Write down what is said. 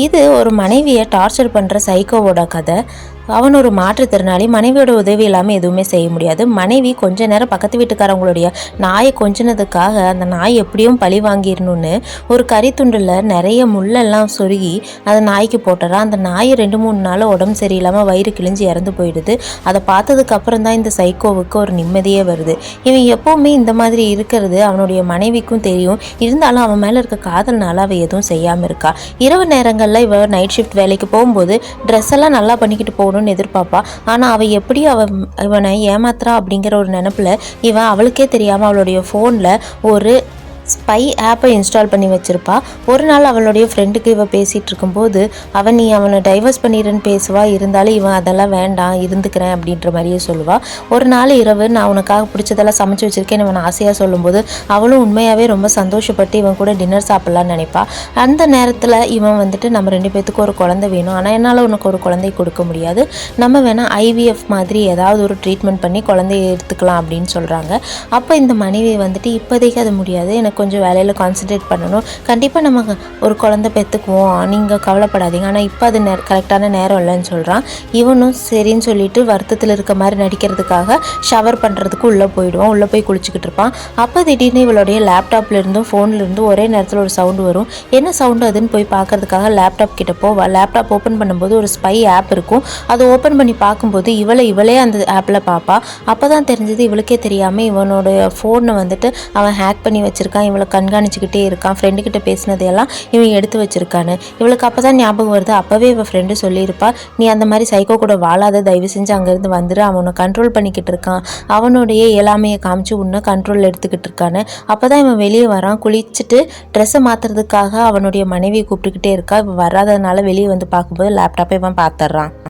இது ஒரு மனைவியை டார்ச்சர் பண்ணுற சைக்கோவோட கதை. அவன் ஒரு மாற்றுத்திறனாளி, மனைவியோட உதவி இல்லாமல் எதுவுமே செய்ய முடியாது. மனைவி கொஞ்ச நேரம் பக்கத்து வீட்டுக்காரவங்களுடைய நாயை கொஞ்சினதுக்காக அந்த நாய் எப்படியும் பழி வாங்கிடணும்னு ஒரு கறித்துண்டில் நிறைய முள்ளெல்லாம் சொருகி அந்த நாய்க்கு போட்டுறான். அந்த நாய் 2-3 நாள் உடம்பு சரியில்லாமல் வயிறு கிழிஞ்சு இறந்து போயிடுது. அதை பார்த்ததுக்கு அப்புறம் தான் இந்த சைக்கோவுக்கு ஒரு நிம்மதியே வருது. இவன் எப்போவுமே இந்த மாதிரி இருக்கிறது அவனுடைய மனைவிக்கும் தெரியும். இருந்தாலும் அவன் மேலே இருக்க காதல்னால அவள் எதுவும் செய்யாமல் இருக்கா. இரவு நேரங்களில் இவ நைட் ஷிஃப்ட் வேலைக்கு போகும்போது ட்ரெஸ் எல்லாம் நல்லா பண்ணிக்கிட்டு போகணும்னு எதிர்பார்ப்பா. ஆனால் அவள் எப்படி இவனை ஏமாத்துறா அப்படிங்கிற ஒரு நினப்பில் இவன் அவளுக்கே தெரியாமல் அவளுடைய ஃபோனில் ஒரு ஸ்பை ஆப்பை இன்ஸ்டால் பண்ணி வச்சுருப்பா. ஒரு நாள் அவளுடைய ஃப்ரெண்டுக்கு இவன் பேசிகிட்டு இருக்கும்போது நீ அவனை டைவர்ஸ் பண்ணிடுன்னு பேசுவா. இருந்தாலும் இவன் அதெல்லாம் வேண்டாம், இருந்துக்கிறேன் அப்படின்ற மாதிரியே சொல்லுவாள். ஒரு நாள் இரவு நான் உனக்காக பிடிச்சதெல்லாம் சமைச்சு வச்சுருக்கேன் இவன் ஆசையாக சொல்லும்போது அவளும் உண்மையாகவே ரொம்ப சந்தோஷப்பட்டு இவன் கூட டின்னர் சாப்பிட்லான்னு நினைப்பா. அந்த நேரத்தில் இவன் நம்ம 2 பேத்துக்கு ஒரு குழந்தை வேணும், ஆனால் என்னால் உனக்கு ஒரு குழந்தை கொடுக்க முடியாது, நம்ம வேணால் IVF மாதிரி ஏதாவது ஒரு ட்ரீட்மெண்ட் பண்ணி குழந்தைய எடுத்துக்கலாம் அப்படின்னு சொல்கிறாங்க. அப்போ இந்த மனைவி இப்போதைக்கு அது முடியாது, எனக்கு கொஞ்சம் வேலையில் கான்சன்ட்ரேட் பண்ணணும், கண்டிப்பாக நம்ம ஒரு குழந்தை பெற்றுக்குவோம், நீங்கள் கவலைப்படாதீங்க, ஆனால் இப்போ அது கரெக்டான நேரம் இல்லைன்னு சொல்கிறான். இவனும் சரின்னு சொல்லிட்டு வருத்தத்தில் இருக்க மாதிரி நடிக்கிறதுக்காக ஷவர் பண்ணுறதுக்கு உள்ளே போயிடுவான். உள்ளே போய் குளிச்சுக்கிட்டு இருப்பான். அப்போ திடீர்னு இவளுடைய லேப்டாப்லேருந்தும் ஃபோன்லேருந்தும் ஒரே நேரத்தில் ஒரு சவுண்டு வரும். என்ன சவுண்டு அதுன்னு போய் பார்க்கறதுக்காக லேப்டாப் கிட்ட போவா. லேப்டாப் ஓப்பன் பண்ணும்போது ஒரு ஸ்பை ஆப் இருக்கும். அதை ஓப்பன் பண்ணி பார்க்கும்போது இவளே அந்த ஆப்பில் பார்ப்பா. அப்போ தான் தெரிஞ்சது இவளுக்கே தெரியாமல் இவனோட ஃபோனை அவன் ஹேக் பண்ணி வச்சுருக்கான். இவளை கண்காணிச்சுக்கிட்டே இருக்கான். ஃப்ரெண்டுக்கிட்ட பேசினதையெல்லாம் இவன் எடுத்து வச்சுருக்கான்னு இவளுக்கு அப்போ தான் ஞாபகம் வருது. அப்போவே இவள் ஃப்ரெண்டு சொல்லியிருப்பா, நீ அந்த மாதிரி சைக்கோ கூட வாழாத, தயவு செஞ்சு அங்கேருந்து வந்துடு, அவனை கண்ட்ரோல் பண்ணிக்கிட்டு இருக்கான், அவனுடைய இயலாமையை காமிச்சு உன்னை கண்ட்ரோல் எடுத்துக்கிட்டு இருக்கான்னு. அப்போ தான் இவன் வெளியே வரான். குளிச்சுட்டு ட்ரெஸ்ஸை மாற்றுறதுக்காக அவனுடைய மனைவியை கூப்பிட்டுக்கிட்டே இருக்கா. இவன் வராததுனால வெளியே பார்க்கும்போது லேப்டாப்பை இவன் பார்த்துட்றான்.